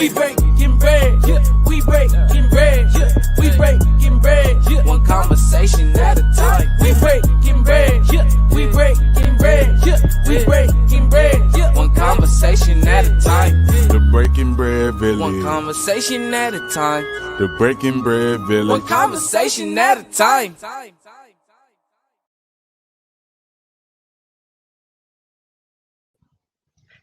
We breaking bread, yeah. We breaking bread, yeah. We breaking bread, yeah. One conversation at a time. We breaking bread, yeah. We breaking bread, yeah. We breaking bread, yeah. One conversation at a time. The Breaking Bread Village. One conversation at a time. The Breaking Bread Village. One conversation at a time.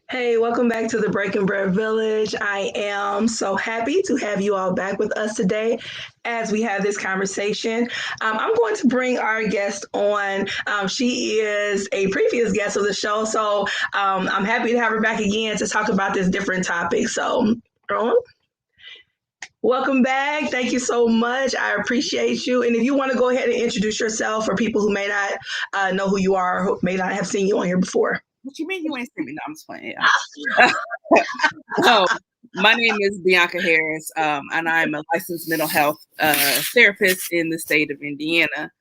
Hey, welcome back to the Breaking Bread Village. I am so happy to have you all back with us today as we have this conversation. I'm going to bring our guest on. She is a previous guest of the show, so I'm happy to have her back again to talk about this different topic. So, welcome back. Thank you so much. I appreciate you. And if you want to go ahead and introduce yourself for people who may not know who you are, who may not have seen you on here before. What you mean you ain't seen me? No, I'm just playing. So, my name is Bianca Harris, and I'm a licensed mental health therapist in the state of Indiana.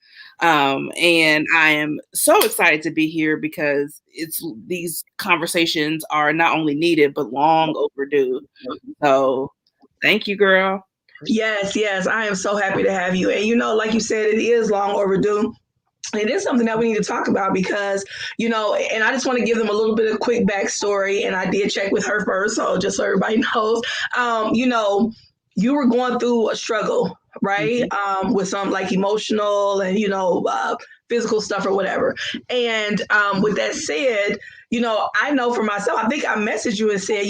And I am so excited to be here because these conversations are not only needed, but long overdue. So thank you, girl. Yes. I am so happy to have you. And, like you said, it is long overdue. It is something that we need to talk about because, and I just want to give them a little bit of quick backstory. And I did check with her first, so just so everybody knows, you were going through a struggle, right? Mm-hmm. With some like emotional and, physical stuff or whatever. And with that said, I know for myself, I think I messaged you and said,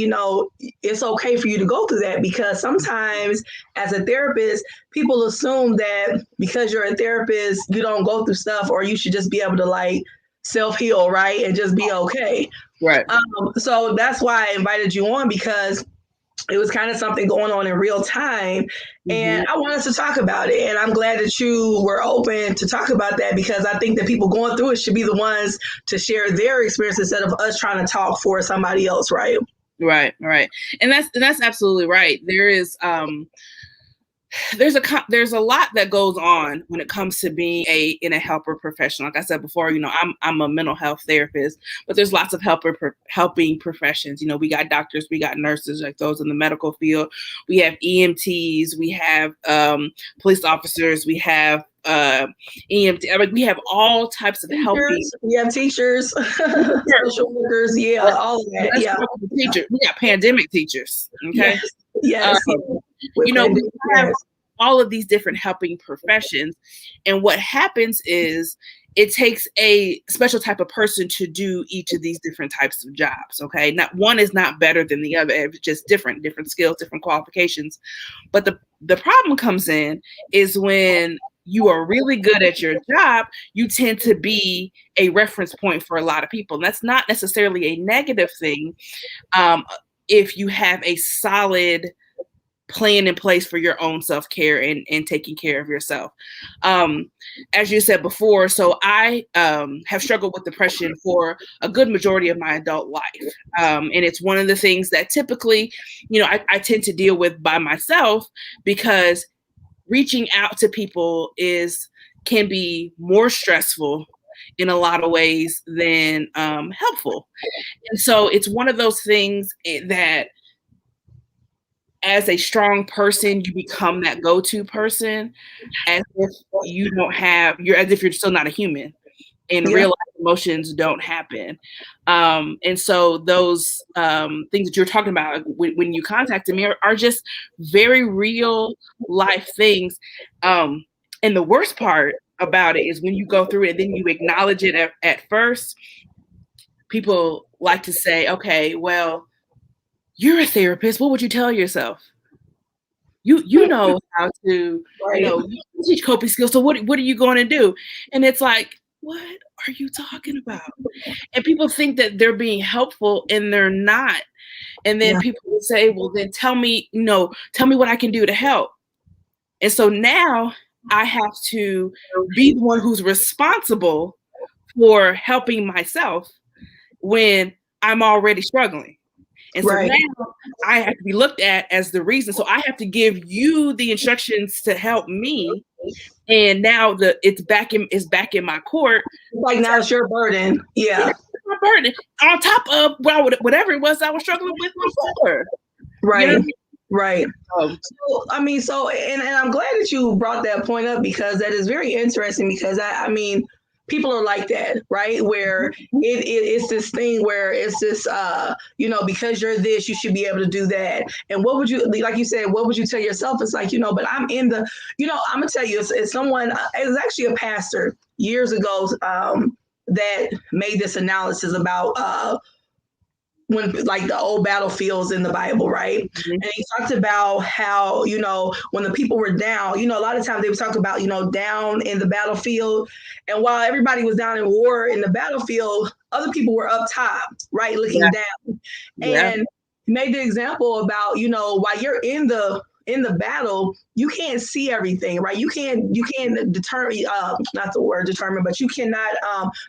it's okay for you to go through that because sometimes as a therapist, people assume that because you're a therapist, you don't go through stuff or you should just be able to like self-heal, right? And just be okay. Right. So that's why I invited you on because it was kind of something going on in real time. And I wanted to talk about it. And I'm glad that you were open to talk about that because I think that people going through it should be the ones to share their experience instead of us trying to talk for somebody else, right? Right. And that's absolutely right. There's a lot that goes on when it comes to being in a helper profession. Like I said before, I'm a mental health therapist, but there's lots of helping professions. We got doctors, we got nurses, like those in the medical field. We have EMTs, we have police officers, we have EMT. Like we have all types of helping. We have teachers, social workers, all of that. Yeah, teachers. We got pandemic teachers. Okay. Yes. We have all of these different helping professions. And what happens is it takes a special type of person to do each of these different types of jobs. Okay. Not one is not better than the other. It's just different skills, different qualifications. But the problem comes in is when you are really good at your job, you tend to be a reference point for a lot of people. And that's not necessarily a negative thing. If you have a solid plan in place for your own self-care and taking care of yourself. As you said before, so I have struggled with depression for a good majority of my adult life. And it's one of the things that typically, I tend to deal with by myself because reaching out to people can be more stressful in a lot of ways than helpful. And so it's one of those things that as a strong person, you become that go-to person as if as if you're still not a human and real life emotions don't happen. And so those things that you're talking about when you contacted me are just very real life things. And the worst part about it is when you go through it and then you acknowledge it at first, people like to say, okay, well, you're a therapist. What would you tell yourself? You know how to, you teach coping skills. So what are you going to do? And it's like, what are you talking about? And people think that they're being helpful and they're not. And then people will say, well, then tell me what I can do to help. And so now I have to be the one who's responsible for helping myself when I'm already struggling. And so now I have to be looked at as the reason. So I have to give you the instructions to help me. And now it's back in my court. Like now it's your burden. Yeah. It's my burden. On top of whatever it was I was struggling with before. Right. Right. Um, So, I mean, and I'm glad that you brought that point up because that is very interesting because I mean, people are like that, right? Where it's this thing where it's this, because you're this, you should be able to do that. And what would you, like you said, what would you tell yourself? It's like, but I'm in the, I'm gonna tell you, it's someone, it was actually a pastor years ago that made this analysis about, when like the old battlefields in the Bible, right? Mm-hmm. And he talked about how, when the people were down, a lot of times they would talk about, down in the battlefield. And while everybody was down in war in the battlefield, other people were up top, right? Looking down. Yeah. And made the example about, while you're in the battle, you can't see everything, right? You can't determine, not the word determine, but you cannot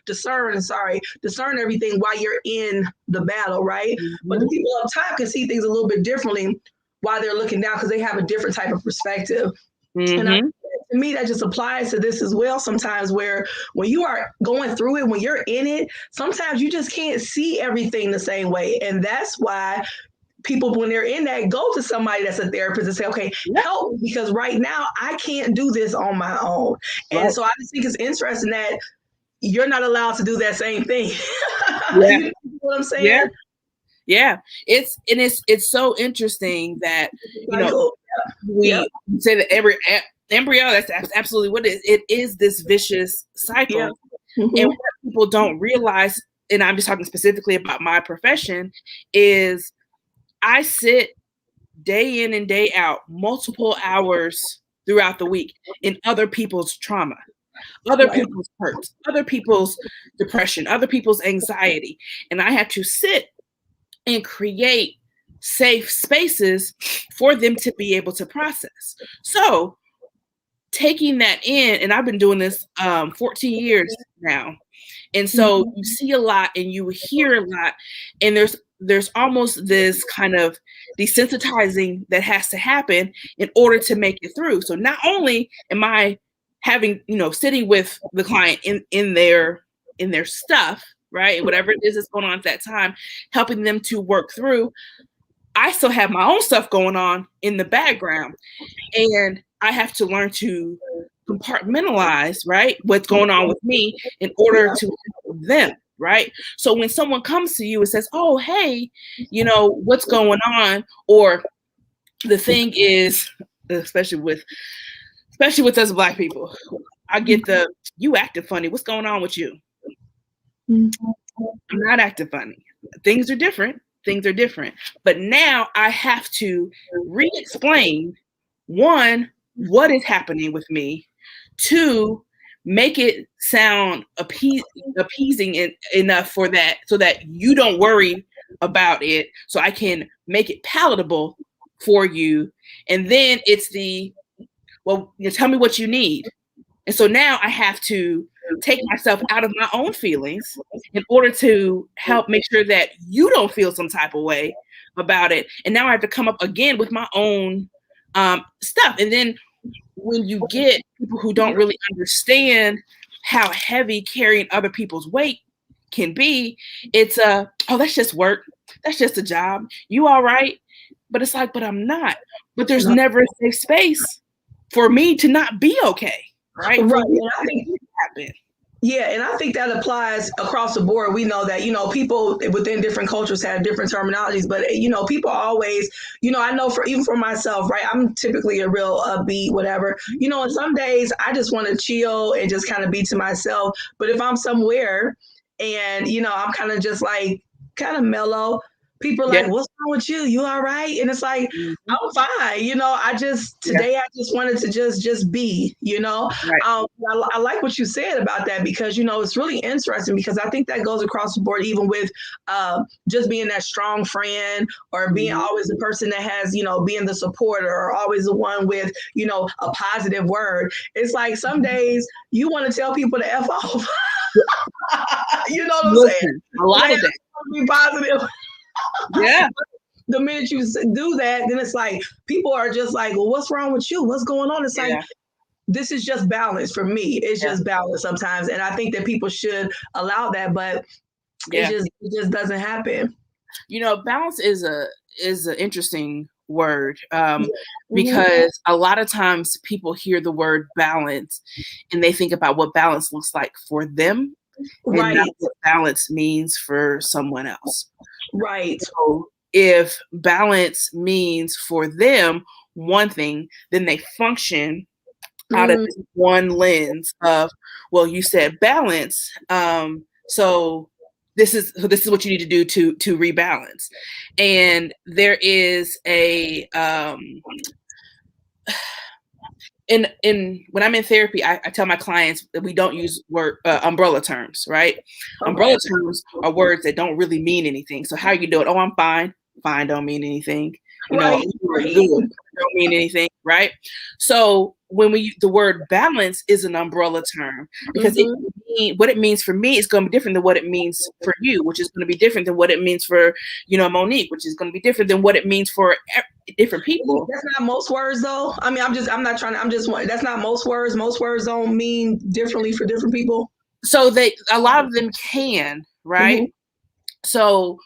discern everything while you're in the battle, right? Mm-hmm. But the people up top can see things a little bit differently while they're looking down because they have a different type of perspective. Mm-hmm. And to me, that just applies to this as well sometimes, where when you are going through it, when you're in it, sometimes you just can't see everything the same way. And that's why people, when they're in that, go to somebody that's a therapist and say, okay, help me, because right now I can't do this on my own. And so I just think it's interesting that you're not allowed to do that same thing. Yeah. You know what I'm saying? Yeah. Yeah. It's so interesting that, we say that every embryo, that's absolutely what it is. It is this vicious cycle. Yeah. Mm-hmm. And what people don't realize, and I'm just talking specifically about my profession, is I sit day in and day out, multiple hours throughout the week in other people's trauma, other people's hurts, other people's depression, other people's anxiety. And I have to sit and create safe spaces for them to be able to process. So taking that in, and I've been doing this 14 years now. And so you see a lot and you hear a lot, and there's almost this kind of desensitizing that has to happen in order to make it through. So not only am I having, sitting with the client in their stuff, right? Whatever it is that's going on at that time, helping them to work through, I still have my own stuff going on in the background. And I have to learn to compartmentalize, right, what's going on with me in order to help them. Right. So when someone comes to you and says, oh, hey, what's going on? Or the thing is, especially with us Black people, I get you acting funny. What's going on with you? I'm not acting funny. Things are different. But now I have to re-explain, one, what is happening with me. Two, make it sound appeasing enough for that, so that you don't worry about it, so I can make it palatable for you. And then it's tell me what you need. And so now I have to take myself out of my own feelings in order to help make sure that you don't feel some type of way about it. And now I have to come up again with my own stuff. And then when you get people who don't really understand how heavy carrying other people's weight can be, it's that's just work. That's just a job. You all right? But it's like, but I'm not. But there's never a safe space for me to not be okay. Right. Right. And I think happen. Yeah, and I think that applies across the board. We know that, people within different cultures have different terminologies, but, people always, I know even for myself, right, I'm typically a real upbeat, whatever, and some days I just want to chill and just kind of be to myself. But if I'm somewhere and, I'm kind of just like kind of mellow, people are like, what's wrong with you? You all right? And it's like, I'm fine. Today I just wanted to just be, Right. I like what you said about that because, it's really interesting because I think that goes across the board, even with just being that strong friend or being always the person that has, being the supporter or always the one with, a positive word. It's like some days you want to tell people to F off. You know what I'm saying? A lot of that. Be positive. Yeah. The minute you do that, then it's like people are just like, well, what's wrong with you? What's going on? It's like, this is just balance for me. It's just balance sometimes. And I think that people should allow that, but it just doesn't happen. Balance is an interesting word because a lot of times people hear the word balance and they think about what balance looks like for them and not what balance means for someone else. Right. So if balance means for them one thing, then they function out of this one lens of, well, you said balance, so this is what you need to do to rebalance. And there is a in when I'm in therapy, I tell my clients that we don't use umbrella terms, right? Okay. Umbrella terms are words that don't really mean anything. So how you do it? Oh, I'm fine. Fine don't mean anything. You know, good don't mean anything, right? So when the word balance is an umbrella term because what it means for me is going to be different than what it means for you, which is going to be different than what it means for, Monique, which is going to be different than what it means for different people. That's not most words though. I mean, that's not most words. Most words don't mean differently for different people. So a lot of them can, right? So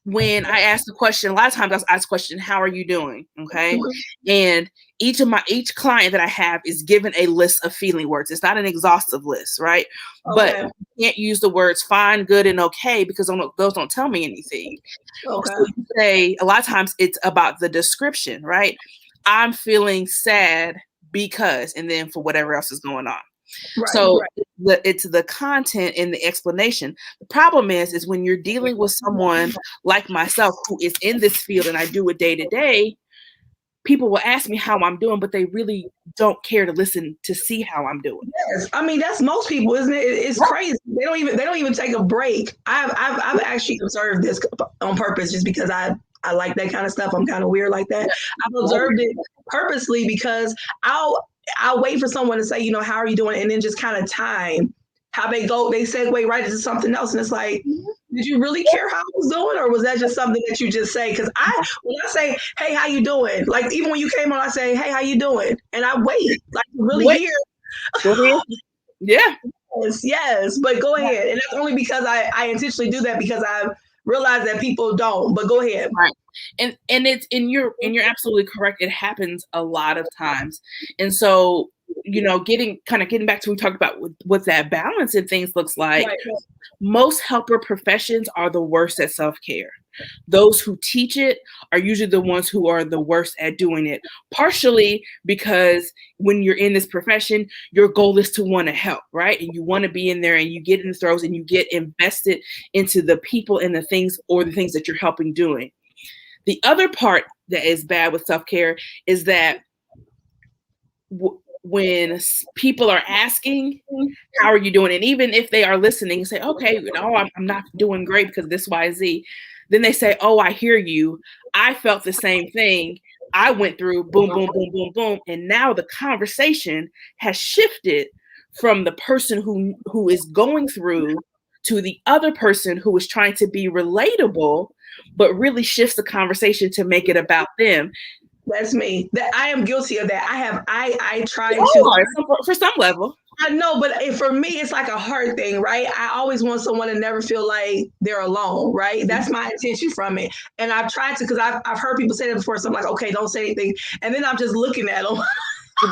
when I ask the question, a lot of times I ask the question, how are you doing? Okay. And each client that I have is given a list of feeling words. It's not an exhaustive list, right? Okay. But you can't use the words fine, good, and okay because those don't tell me anything. Okay. So you say, a lot of times it's about the description, right? I'm feeling sad because, and then for whatever else is going on. Right, so it's the content and the explanation. The problem is when you're dealing with someone like myself who is in this field and I do it day to day, people will ask me how I'm doing, but they really don't care to listen to see how I'm doing. Yes, I mean that's most people, isn't it? It's crazy. They don't even take a break. I've actually observed this on purpose just because I like that kind of stuff. I'm kind of weird like that. I've observed it purposely because I'll wait for someone to say, how are you doing? And then just kind of time how they segue right into something else. And it's like, did you really care how I was doing? Or was that just something that you just say? Because when I say, hey, how you doing? Like, even when you came on, I say, hey, how you doing? And I wait, like, really hear. Yeah. Yes. But go ahead. And that's only because I intentionally do that because I've realized that people don't. But go ahead. Right. And you're absolutely correct. It happens a lot of times. And so, getting back to what we talked about what that balance and things looks like. Right. Most helper professions are the worst at self-care. Those who teach it are usually the ones who are the worst at doing it, partially because when you're in this profession, your goal is to want to help, right? And you want to be in there and you get in the throes and you get invested into the people and the things that you're helping doing. The other part that is bad with self-care is that when people are asking, how are you doing? And even if they are listening and say, okay, I'm not doing great because this, Y, Z, then they say, oh, I hear you. I felt the same thing. I went through boom, boom, boom, boom, boom. And now the conversation has shifted from the person who is going through to the other person who is trying to be relatable, but really shifts the conversation to make it about them. That's me. That I am guilty of that. I try to for some level. I know, but for me, it's like a heart thing, right? I always want someone to never feel like they're alone, right? That's my intention from it. And I've tried to, because I've heard people say that before. So I'm like, okay, don't say anything. And then I'm just looking at them.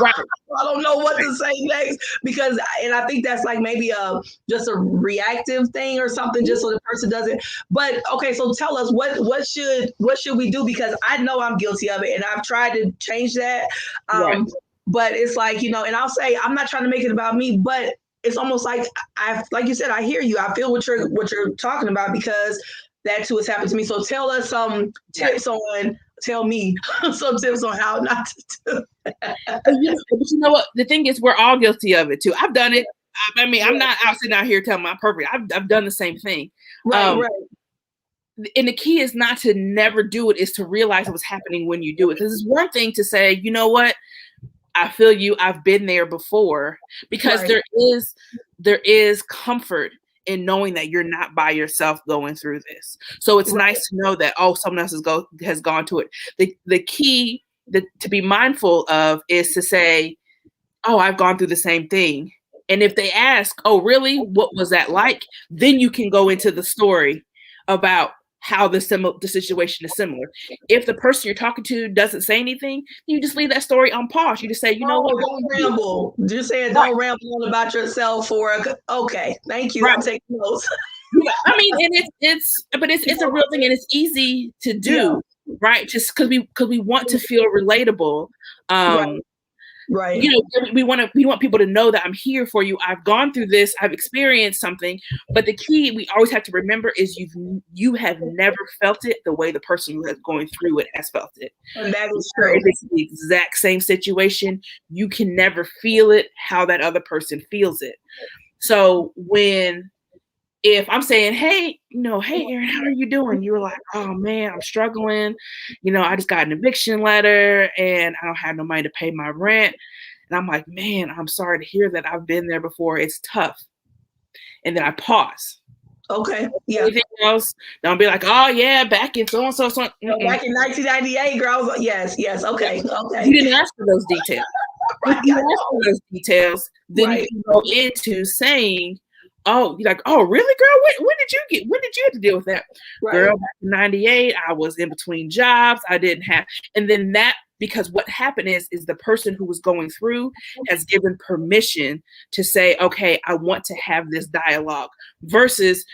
Right. I don't know what to say next and I think that's like maybe just a reactive thing or something, just so the person doesn't. But okay, so tell us what should we do? Because I know I'm guilty of it, and I've tried to change that. Right. But it's like, and I'll say I'm not trying to make it about me, but it's almost like like you said, I hear you. I feel what you're talking about because that too has happened to me. So tell us some tips on. Tell me some tips on how not to do that. But you know what? The thing is, we're all guilty of it too. I've done it. I mean, I'm not out sitting out here telling my perfect. I've done the same thing. Right. And the key is not to never do it, is to realize what's happening when you do it. Because it's one thing to say, you know what? I feel you. I've been there before. Because there is comfort in knowing that you're not by yourself going through this. So it's nice to know that, someone else has gone to it. The key to be mindful of is to say, oh, I've gone through the same thing. And if they ask, oh, really? What was that like? Then you can go into the story about how the situation is similar. If the person you're talking to doesn't say anything, you just leave that story on pause. You just say, you know what? Don't ramble. Just say don't ramble on about yourself okay. Thank you. I'm taking notes. I mean, and it's a real thing, and it's easy to do, right? Just because we want to feel relatable. Right. You know, we want people to know that I'm here for you. I've gone through this. I've experienced something. But the key we always have to remember is you have never felt it the way the person who is going through it has felt it. And that is true. If it's the exact same situation, you can never feel it how that other person feels it. So if I'm saying, hey, Erin, how are you doing? You're like, oh man, I'm struggling. I just got an eviction letter and I don't have no money to pay my rent. And I'm like, man, I'm sorry to hear that. I've been there before. It's tough. And then I pause. Okay. Yeah. Anything else? Don't be like, oh yeah, back in so and so. Back in 1998, girl. I was like, yes. Okay. You didn't ask for those details. Right. If you ask for those details, then you can go into saying, oh, you're like, oh, really, girl? When did you have to deal with that? Right. Girl, back in 98, I was in between jobs. I didn't have, and then because what happened is the person who was going through has given permission to say, okay, I want to have this dialogue, versus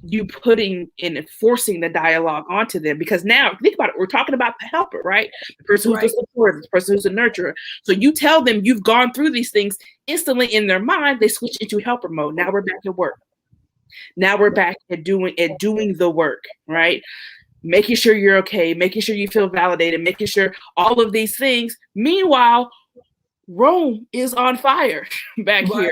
you putting and forcing the dialogue onto them. Because now, think about it, we're talking about the helper, right? The person who's the supporter, the person who's the nurturer. So you tell them you've gone through these things, instantly in their mind, they switch into helper mode. Now we're back at work. Now we're back at doing the work, right? Making sure you're okay, making sure you feel validated, making sure all of these things. Meanwhile, Rome is on fire back here.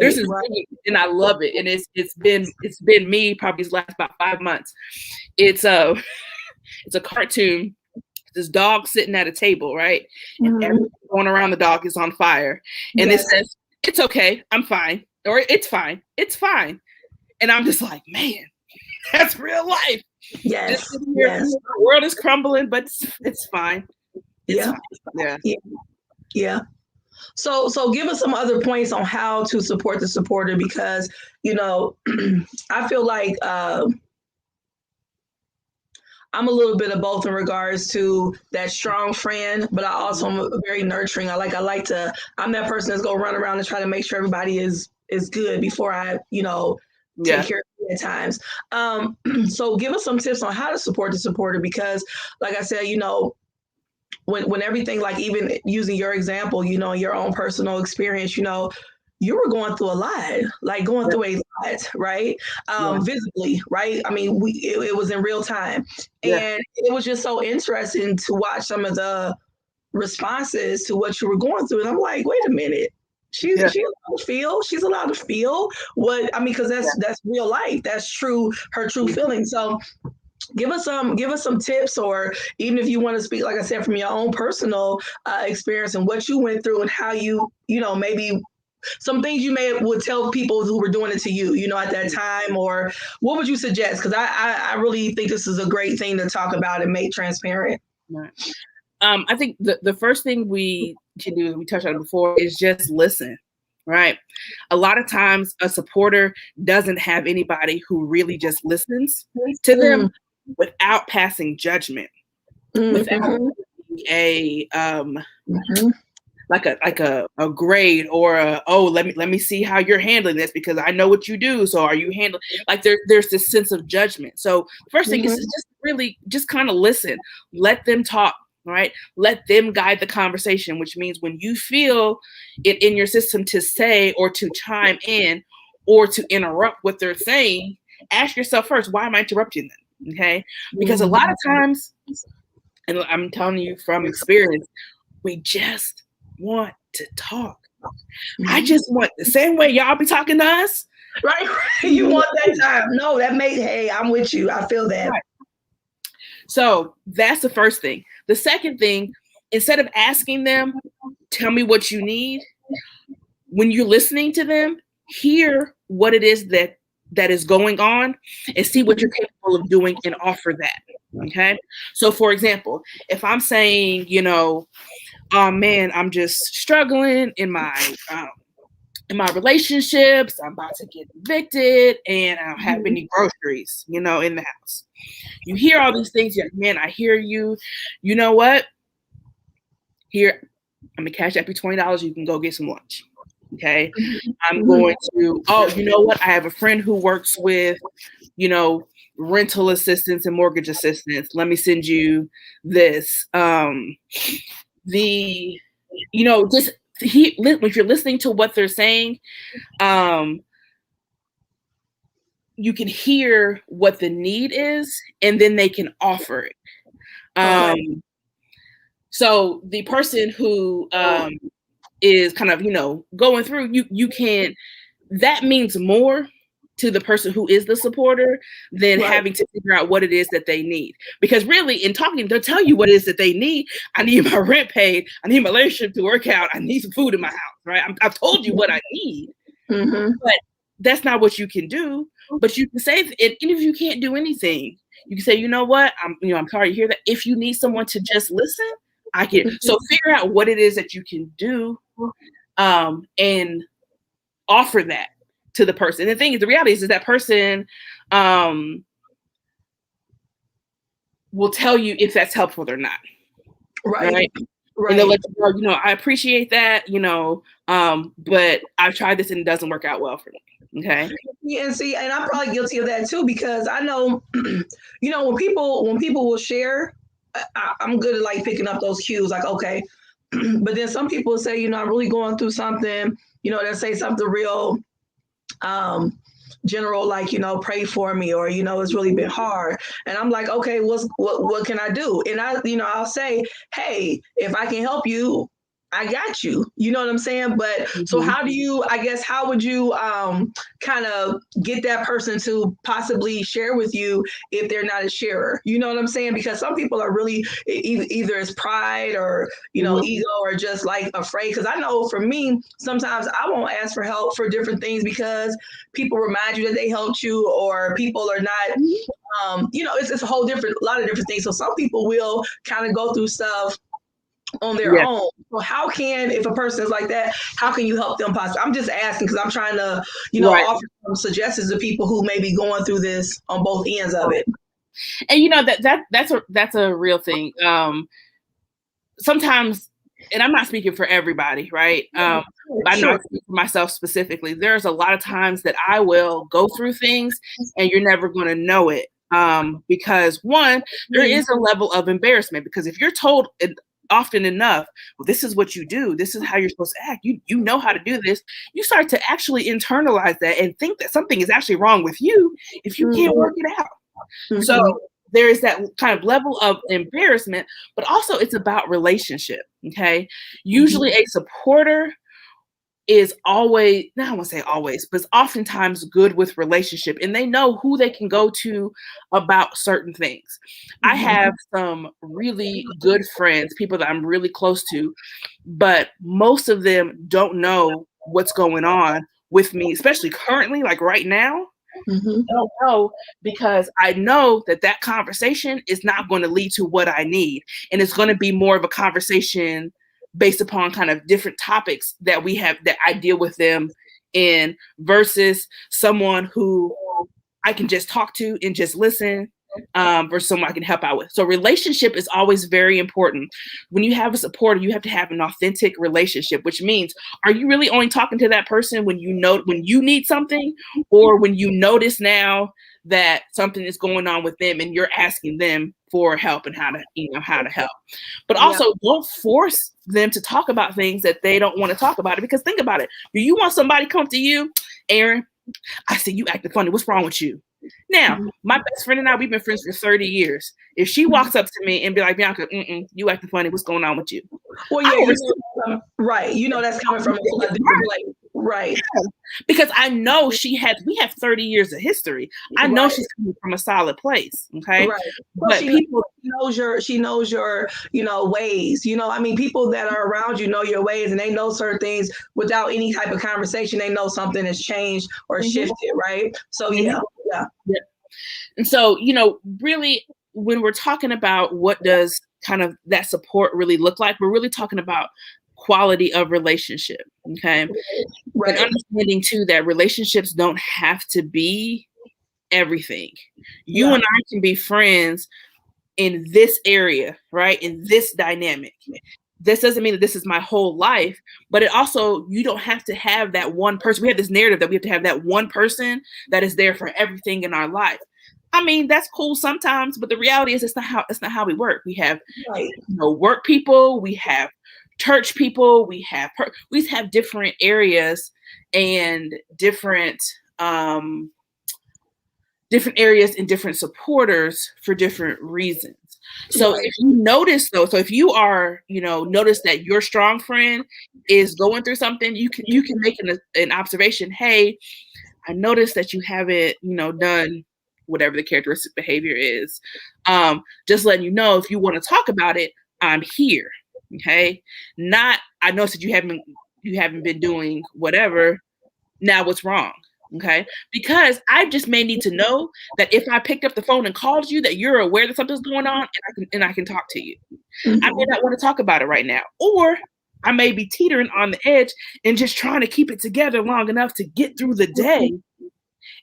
There's this thing, and I love it. And it's been me probably these last about 5 months. It's a cartoon. This dog sitting at a table, right? And everything going around the dog is on fire. And it says, it's okay, I'm fine. Or it's fine. And I'm just like, man, that's real life. Yes. The world is crumbling, but it's fine. Yeah. So give us some other points on how to support the supporter, because, I feel like I'm a little bit of both in regards to that strong friend, but I also am very nurturing. I'm that person that's going to run around and try to make sure everybody is good before I, take care of it at times. So give us some tips on how to support the supporter, because like I said, when everything, like even using your example, your own personal experience, you were going through a lot, right? Visibly, right? I mean, it was in real time. And it was just so interesting to watch some of the responses to what you were going through. And I'm like, wait a minute. She's allowed to feel because that's real life. That's her true feelings. So give us some tips, or even if you want to speak, like I said, from your own personal experience and what you went through and how you maybe some things you would tell people who were doing it to you, at that time, or what would you suggest? Because I really think this is a great thing to talk about and make transparent. Right. I think the first thing we can do, we touched on it before, is just listen, right? A lot of times a supporter doesn't have anybody who really just listens to them without passing judgment, without like a grade or let me see how you're handling this because I know what you do. So are you handling, like there's this sense of judgment. So first thing is just really just kind of listen, let them talk. Right? Let them guide the conversation, which means when you feel it in your system to say or to chime in or to interrupt what they're saying, ask yourself first, why am I interrupting them? Okay? Because a lot of times, and I'm telling you from experience, we just want to talk. I just want the same way y'all be talking to us. Right? You want that time. No, hey, I'm with you. I feel that. Right. So that's the first thing. The second thing, instead of asking them, tell me what you need, when you're listening to them, hear what it is that is going on and see what you're capable of doing and offer that. Okay. So for example, if I'm saying, oh man, I'm just struggling in my in my relationships, I'm about to get evicted, and I don't have any groceries, in the house. You hear all these things, you're like, man, I hear you. You know what? Here, I'm gonna cash up you $20. You can go get some lunch. Okay. I'm going to, you know what? I have a friend who works with, rental assistance and mortgage assistance. Let me send you this. If you're listening to what they're saying, you can hear what the need is, and then they can offer it. So the person who is kind of, going through, you can, that means more to the person who is the supporter than having to figure out what it is that they need. Because really, in talking, they'll tell you what it is that they need. I need my rent paid. I need my relationship to work out. I need some food in my house, right? I've told you what I need, but that's not what you can do. But you can say, and if you can't do anything, you can say, you know what? I'm sorry to hear that. If you need someone to just listen, I can. So figure out what it is that you can do, and offer that to the person. And the reality is that person will tell you if that's helpful or not. Right. And they'll let you know, I appreciate that, but I've tried this and it doesn't work out well for me. Okay. Yeah, and I'm probably guilty of that too, because I know, when people will share, I'm good at like picking up those cues, like, okay. But then some people say, I'm really going through something, they'll say something real general, like, pray for me, or, it's really been hard. And I'm like, okay, what can I do? And I'll say, hey, if I can help you, I got you. You know what I'm saying? But so how would you kind of get that person to possibly share with you if they're not a sharer? You know what I'm saying? Because some people are really either it's pride or, ego, or just like afraid. Because I know for me, sometimes I won't ask for help for different things because people remind you that they helped you, or people are not, it's a lot of different things. So some people will kind of go through stuff on their own. So if a person is like that, how can you help them possibly? I'm just asking because I'm trying to, offer some suggestions to people who may be going through this on both ends of it. And that's a real thing. Sometimes, and I'm not speaking for everybody, right? I'm not speaking for myself specifically. There's a lot of times that I will go through things and you're never going to know it. Because one, there is a level of embarrassment, because if you're told often enough, well, this is what you do, this is how you're supposed to act, you know how to do this, you start to actually internalize that and think that something is actually wrong with you if you can't work it out. So there is that kind of level of embarrassment, but also it's about relationship. Okay. Usually a supporter is always, I won't say always, but it's oftentimes good with relationship, and they know who they can go to about certain things. I have some really good friends, people that I'm really close to, but most of them don't know what's going on with me, especially currently, like right now. I don't know, because I know that conversation is not going to lead to what I need, and it's going to be more of a conversation based upon kind of different topics that we have that I deal with them in, versus someone who I can just talk to and just listen, versus someone I can help out with. So relationship is always very important. When you have a supporter, you have to have an authentic relationship, which means, are you really only talking to that person when you need something, or when you notice now that something is going on with them and you're asking them for help and how to help? But also don't force them to talk about things that they don't want to talk about it. Because think about it. Do you want somebody to come to you, Aaron, I see you acting funny, what's wrong with you? Now, my best friend and I, we've been friends for 30 years. If she walks up to me and be like, Bianca, you acting funny, what's going on with you? Well, yeah, right. That's coming from a different place. Right. Yeah. Because I know we have 30 years of history. I know she's coming from a solid place. Okay. Right. But she knows your, ways. People that are around you know your ways, and they know certain things without any type of conversation. They know something has changed or shifted, right? So yeah. And so, really, when we're talking about what does kind of that support really look like, we're really talking about quality of relationship. Okay. Right. And understanding too that relationships don't have to be everything. You and I can be friends in this area, right? In this dynamic. This doesn't mean that this is my whole life, but it also, you don't have to have that one person. We have this narrative that we have to have that one person that is there for everything in our life. I mean, that's cool sometimes, but the reality is it's not how we work. We have work people, we have church people, we have different areas and different areas and different supporters for different reasons. So if you notice though, so if you are, notice that your strong friend is going through something, you can make an observation. Hey, I noticed that you haven't, done whatever the characteristic behavior is. Just letting you know, if you want to talk about it, I'm here. Okay. Not, I noticed that you haven't been doing whatever. Now what's wrong? Okay. Because I just may need to know that if I picked up the phone and called you, that you're aware that something's going on and I can talk to you. Mm-hmm. I may not want to talk about it right now, or I may be teetering on the edge and just trying to keep it together long enough to get through the day.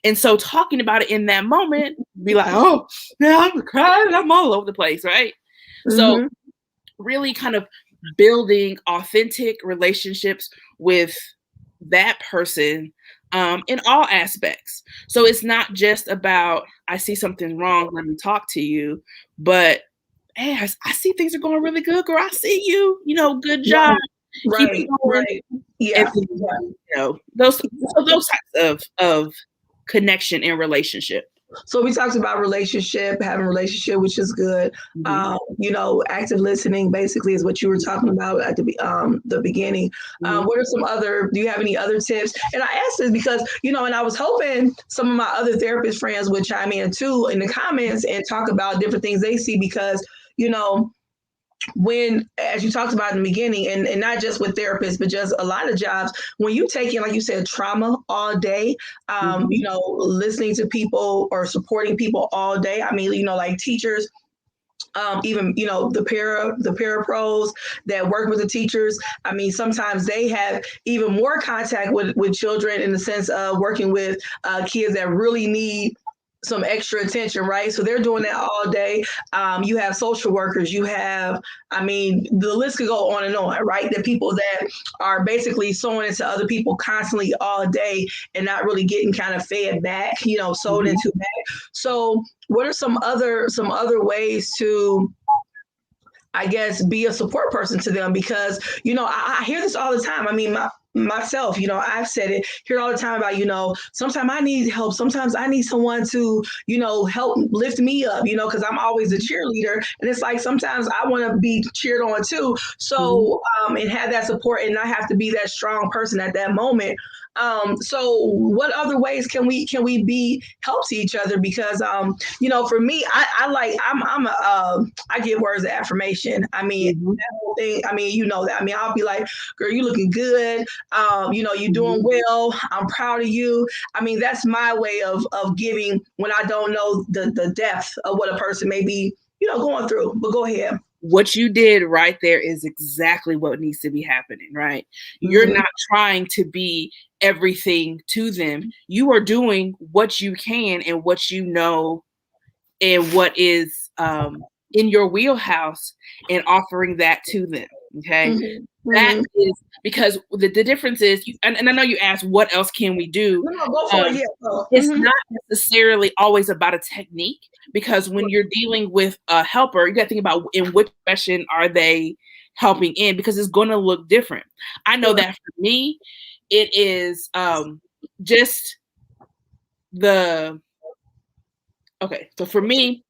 And so talking about it in that moment, be like, oh, now I'm crying, I'm all over the place, right? Mm-hmm. So really kind of building authentic relationships with that person in all aspects. So it's not just about, I see something wrong, let me talk to you, but hey, I see things are going really good, girl. I see you, good job. Right. Yeah. And, those types of connection and relationship. So we talked about having a relationship, which is good. Mm-hmm. Active listening basically is what you were talking about at the beginning. Mm-hmm. What are do you have any other tips? And I asked this because, and I was hoping some of my other therapist friends would chime in too in the comments and talk about different things they see because, when, as you talked about in the beginning, and not just with therapists, but just a lot of jobs, when you take in, like you said, trauma all day, listening to people or supporting people all day. I mean, like teachers, even, the parapros that work with the teachers. I mean, sometimes they have even more contact with children in the sense of working with kids that really need some extra attention, right? So they're doing that all day. You have social workers, you have, the list could go on and on, right? The people that are basically sewing into other people constantly all day and not really getting kind of fed back, sewed into back. So what are some other ways to, I guess, be a support person to them? Because, I hear this all the time. I mean, myself, I've said it here all the time about, sometimes I need help. Sometimes I need someone to, help lift me up, because I'm always a cheerleader. And it's like, sometimes I want to be cheered on too. So, and have that support and not have to be that strong person at that moment. So what other ways can we be help to each other? Because, for me, I give words of affirmation. I mean, that whole thing, that, I'll be like, girl, you looking good. You're doing well. I'm proud of you. I mean, that's my way of giving when I don't know the depth of what a person may be, going through. But go ahead. What you did right there is exactly what needs to be happening, right? Mm-hmm. You're not trying to be everything to them. You are doing what you can and what you know and what is in your wheelhouse and offering that to them, okay? Mm-hmm. That is because the difference is, and I know you asked, what else can we do? No, go for it. It's not necessarily always about a technique, because when you're dealing with a helper, you got to think about in which profession are they helping in, because it's going to look different. I know that for me, it is just okay. So for me,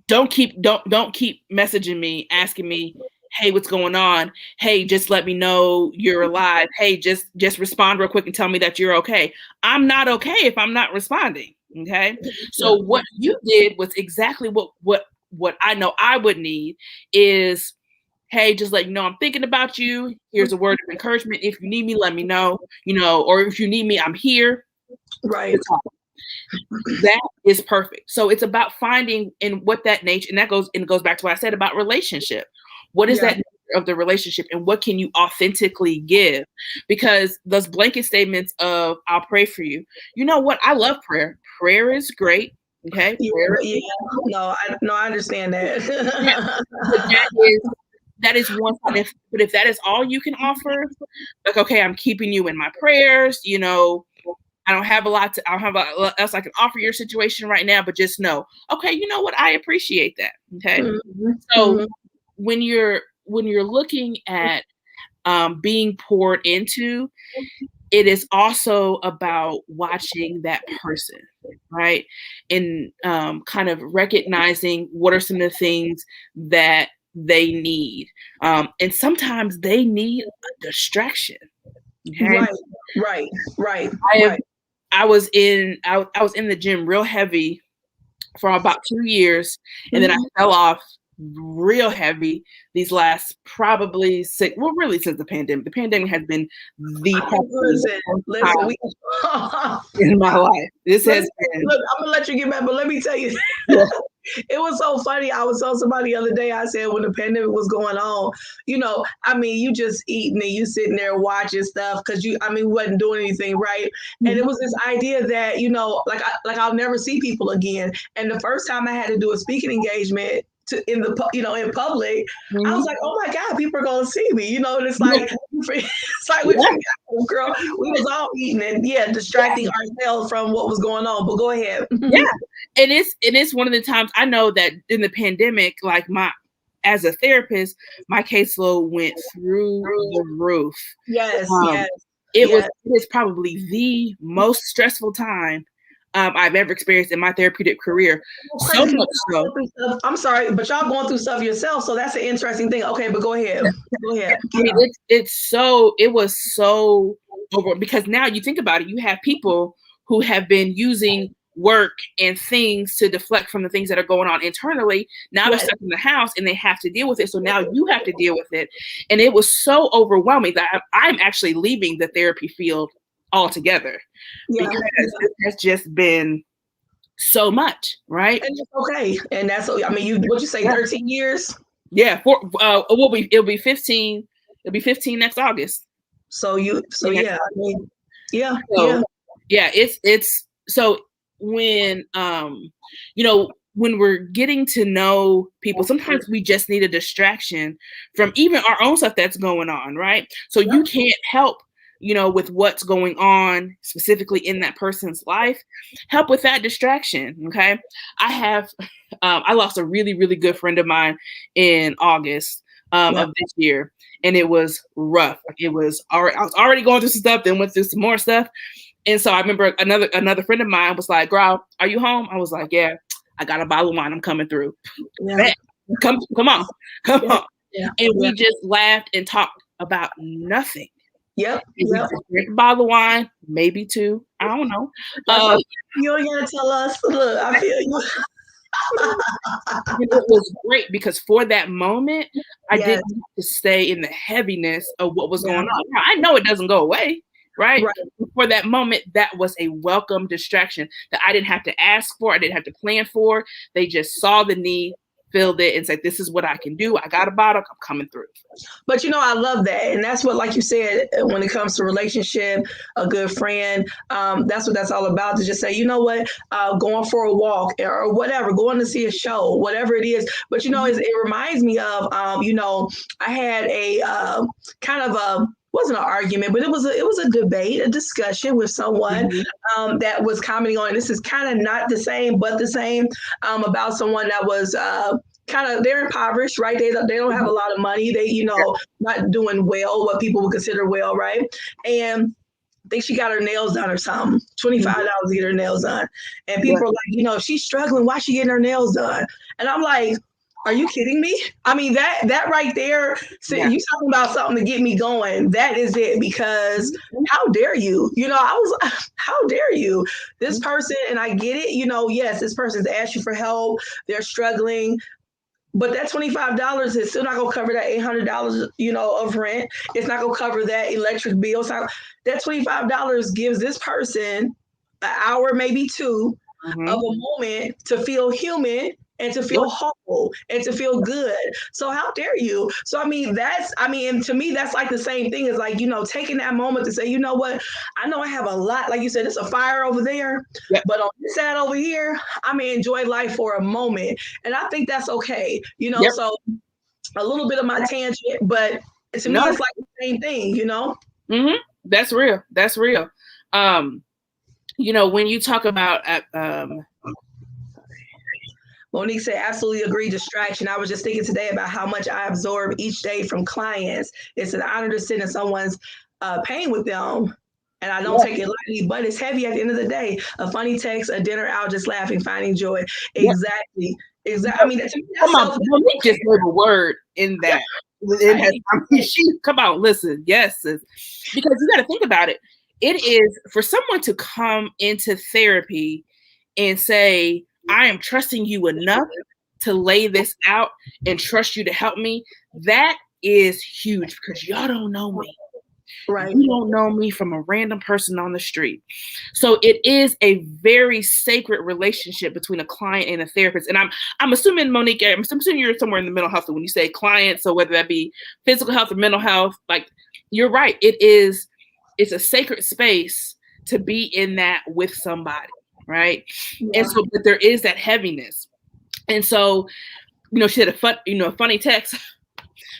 don't keep messaging me, asking me, hey, what's going on? Hey, just let me know you're alive. Hey, just respond real quick and tell me that you're okay. I'm not okay if I'm not responding. Okay. So what you did was exactly what I know I would need is, hey, just let you know I'm thinking about you. Here's a word of encouragement. If you need me, let me know, or if you need me, I'm here. Right. That is perfect. So it's about finding in what that nature, and that goes back to what I said about relationship. What is that of the relationship and what can you authentically give? Because those blanket statements of "I'll pray for you," you know what? I love prayer. Prayer is great. Okay. I understand that. But that is one thing. But if that is all you can offer, like, okay, I'm keeping you in my prayers, you know, I don't have a lot else I can offer your situation right now, but just know, okay, you know what? I appreciate that. Okay. Mm-hmm. So Mm-hmm. when you're looking at being poured into, it is also about watching that person, right? And kind of recognizing what are some of the things that they need. And sometimes they need a distraction. Okay? Right. I was in the gym real heavy for about 2 years, and then I fell off real heavy these last probably really since the pandemic. The pandemic has been Listen, in my life. This has been. Look, I'm gonna let you get back, but let me tell you, it was so funny. I was telling somebody the other day. I said when the pandemic was going on, you know, I mean, you just eating and you sitting there watching stuff because we wasn't doing anything, right? Mm-hmm. And it was this idea that, you know, like I'll never see people again. And the first time I had to do a speaking engagement in public, mm-hmm. I was like, oh my God, people are gonna see me, you know. And it's like, girl, we was all eating and distracting ourselves from what was going on. But go ahead. Yeah, and it's one of the times I know that in the pandemic, like as a therapist, my caseload went through the roof. Yes. It is probably the most stressful time I've ever experienced in my therapeutic career. So much so. I'm sorry, but y'all going through stuff yourself, so that's an interesting thing. Okay, but go ahead. I mean, it was so over, because now you think about it, you have people who have been using work and things to deflect from the things that are going on internally. Now they're stuck in the house and they have to deal with it. So now you have to deal with it. And it was so overwhelming that I'm actually leaving the therapy field altogether, because it has just been so much, right? And it's okay. And that's, what'd you say, 13 years? Yeah, it'll be 15. It'll be 15 next August. It's so when when we're getting to know people, sometimes we just need a distraction from even our own stuff that's going on, right? So you can't help with what's going on specifically in that person's life. Help with that distraction. Okay. I lost a really, really good friend of mine in August of this year. And it was rough. I was already going through some stuff, then went through some more stuff. And so I remember another friend of mine was like, "Girl, are you home?" I was like, "Yeah, I got a bottle of wine. I'm coming through." Yeah. Come on. Yeah. And we just laughed and talked about nothing. Yep. Drink a bottle of wine, maybe 2. I don't know. You ain't gotta tell us. Look, I feel you. It was great because for that moment, I didn't have to stay in the heaviness of what was going on. Now, I know it doesn't go away, right? For that moment, that was a welcome distraction that I didn't have to ask for. I didn't have to plan for. They just saw the need, filled it, and said, "This is what I can do. I got a bottle. I'm coming through." But I love that, and that's what, like you said, when it comes to relationship, a good friend, that's what that's all about. To just say, you know what, going for a walk or whatever, going to see a show, whatever it is. But it reminds me of, I had a kind of a. Wasn't an argument, but it was a debate, a discussion with someone that was commenting on, and this is kind of not the same, but the same, about someone that was they're impoverished, right? They don't have a lot of money. They, not doing well, what people would consider well, right? And I think she got her nails done or something, $25 to get her nails done. And people are like, she's struggling. Why is she getting her nails done? And I'm like, are you kidding me? I mean, that right there, so you talking about something to get me going. That is it, because how dare you? I was like, how dare you? This person, and I get it, yes, this person's asked you for help. They're struggling. But that $25 is still not going to cover that $800, of rent. It's not going to cover that electric bill. So that $25 gives this person an hour, maybe 2, of a moment to feel human and to feel whole and to feel good. So how dare you? So and to me, that's like the same thing as like, taking that moment to say, you know what, I know I have a lot, like you said, it's a fire over there, but on this side over here, I may enjoy life for a moment. And I think that's okay, so a little bit of my tangent, but to me, it's like the same thing, Mm-hmm. That's real. That's real. When you talk about Monique said, absolutely agree, distraction. I was just thinking today about how much I absorb each day from clients. It's an honor to sit in someone's pain with them, and I don't take it lightly, but it's heavy at the end of the day. A funny text, a dinner out, just laughing, finding joy. Exactly. I mean, come on, Monique just gave a word in that. Come on, listen, yes, because you got to think about it. It is for someone to come into therapy and say, I am trusting you enough to lay this out and trust you to help me. That is huge because y'all don't know me. Right. You don't know me from a random person on the street. So it is a very sacred relationship between a client and a therapist. And I'm assuming, Monique, I'm assuming you're somewhere in the mental health when you say client. So whether that be physical health or mental health, like you're right. It's a sacred space to be in that with somebody. Right. Yeah. And so, but there is that heaviness. And so, she had a funny text.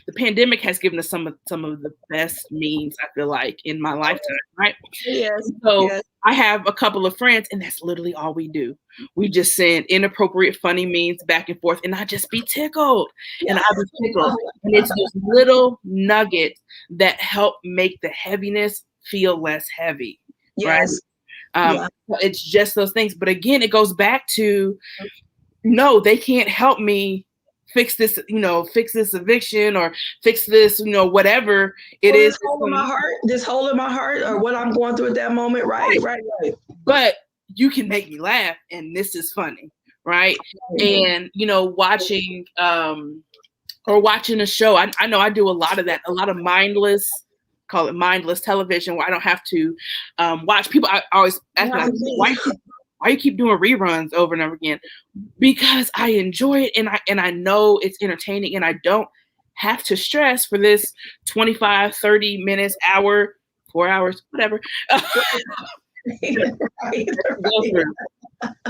The pandemic has given us some of the best memes, I feel like, in my lifetime, right? Yes. So yes. I have a couple of friends, and that's literally all we do. We just send inappropriate, funny memes back and forth, and I just be tickled. Yes. And I be tickled. And it's those little nuggets that help make the heaviness feel less heavy. Yes. Right? It's just those things. But again, it goes back to, no, they can't help me fix this, fix this eviction or fix this, whatever it is. This hole in my heart or what I'm going through at that moment. Right. But you can make me laugh and this is funny. Right. And, watching a show, I know I do a lot of that, a lot of call it mindless television where I don't have to watch people. I always ask like, why you keep doing reruns over and over again? Because I enjoy it and I know it's entertaining and I don't have to stress for this 25, 30 minutes, hour, 4 hours, whatever.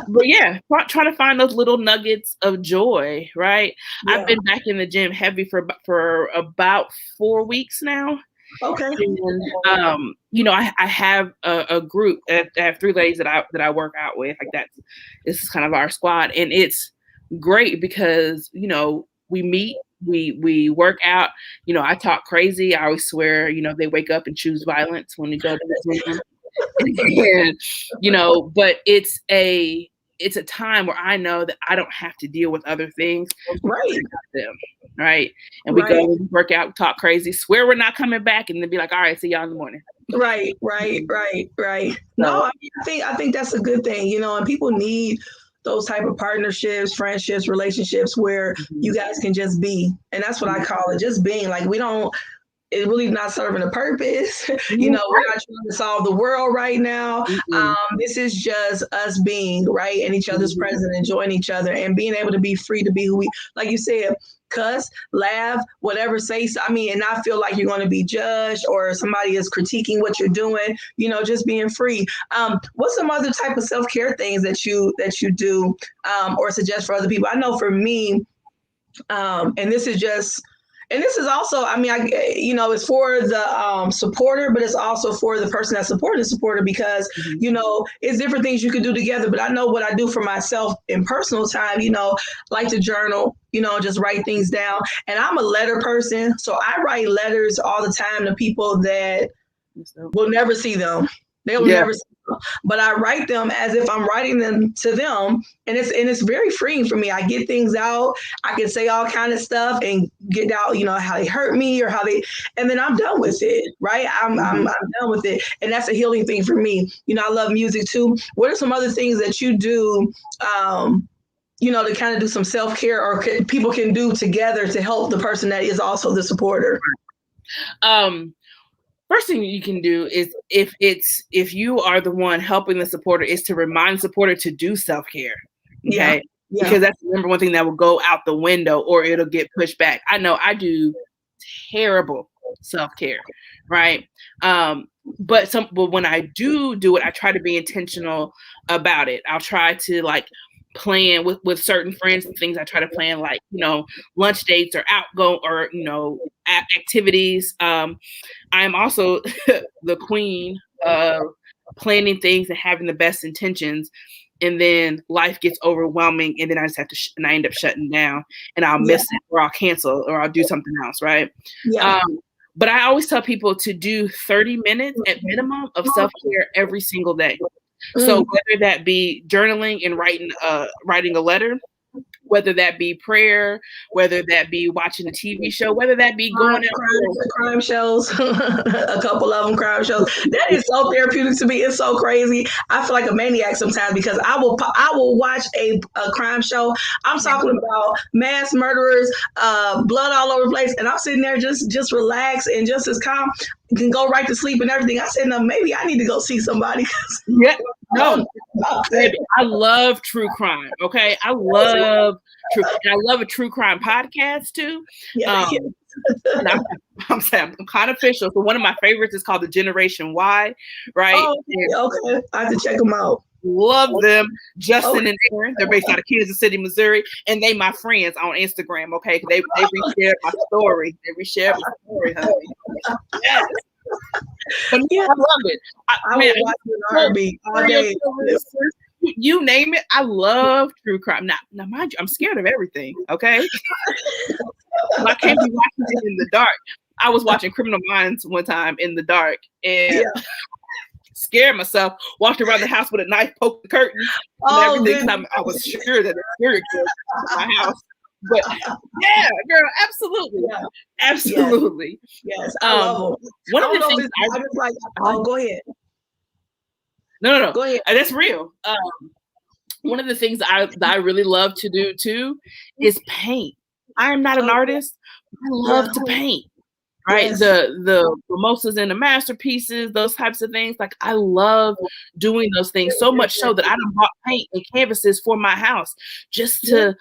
But yeah, trying to find those little nuggets of joy, right? Yeah. I've been back in the gym heavy for about 4 weeks now. Okay. And, I have a group. I have 3 ladies that I work out with. Like this is kind of our squad, and it's great because we meet, we work out. I talk crazy. I always swear. They wake up and choose violence when we go to the gym. And, but it's a time where I know that I don't have to deal with other things. Right. Them, right. And we go and work out, talk crazy, swear we're not coming back, and then be like, all right, see y'all in the morning. Right. No, I think that's a good thing, and people need those type of partnerships, friendships, relationships where you guys can just be. And that's what I call it, just being. Like it's really not serving a purpose. We're not trying to solve the world right now. This is just us being, right, and each other's present, enjoying each other, and being able to be free to be who we, like you said, cuss, laugh, whatever, say. And not feel like you're going to be judged or somebody is critiquing what you're doing. Just being free. What's some other type of self-care things that you do or suggest for other people? I know for me, and this is also, it's for the supporter, but it's also for the person that's supporting the supporter because, it's different things you can do together. But I know what I do for myself in personal time, like to journal, just write things down. And I'm a letter person. So I write letters all the time to people that will never see them. They will never see them. But I write them as if I'm writing them to them. And it's very freeing for me. I get things out. I can say all kind of stuff and get out, how they hurt me or and then I'm done with it, right? I'm done with it. And that's a healing thing for me. I love music too. What are some other things that you do, to kind of do some self-care or people can do together to help the person that is also the supporter? First thing you can do is if you are the one helping the supporter is to remind the supporter to do self-care. Okay. because that's the number one thing that will go out the window or it'll get pushed back. I know I do terrible self-care, right? But when I do it, I try to be intentional about it. I'll try to like plan with certain friends and things. I try to plan like, lunch dates or outgo or, activities. I am also the queen of planning things and having the best intentions. And then life gets overwhelming, and then I just have to, and I end up shutting down, and I'll miss it, or I'll cancel, or I'll do something else, right? Yeah. But I always tell people to do 30 minutes at minimum of self-care every single day. So whether that be journaling and writing a letter, whether that be prayer, whether that be watching a TV show, whether that be going out crime shows, a couple of them crime shows. That is so therapeutic to me. It's so crazy. I feel like a maniac sometimes because I will watch a crime show. I'm talking about mass murderers, blood all over the place, and I'm sitting there just relaxed and just as calm. Can go right to sleep and everything. I said, no, maybe I need to go see somebody. Yeah, no, baby, I love true crime. Okay, I love true, and I love a true crime podcast too. And I'm saying I'm kind of official. So one of my favorites is called The Generation Why, right? Oh, okay, I have to check them out. Love them. Justin and Aaron, they're based out of Kansas City, Missouri, and they my friends on Instagram. Okay, they reshared my story. They reshared my story, honey. Yes. But I love it. I would watch it in a heartbeat all day. You name it, I love true crime. Now, mind you, I'm scared of everything. Okay, so I can't be watching it in the dark. I was watching Criminal Minds one time in the dark, and scared myself. Walked around the house with a knife, poked the curtain, and everything. I was sure that a serial killer was in my house. But yeah, girl, absolutely, absolutely. Yes, I love them. One of the things I just like. Oh, go ahead. No. Go ahead. That's real. One of the things that I really love to do too is paint. I am not an artist. I love to paint. Right, yes. The mimosas and the masterpieces, those types of things. Like I love doing those things so much so that I done bought paint and canvases for my house just to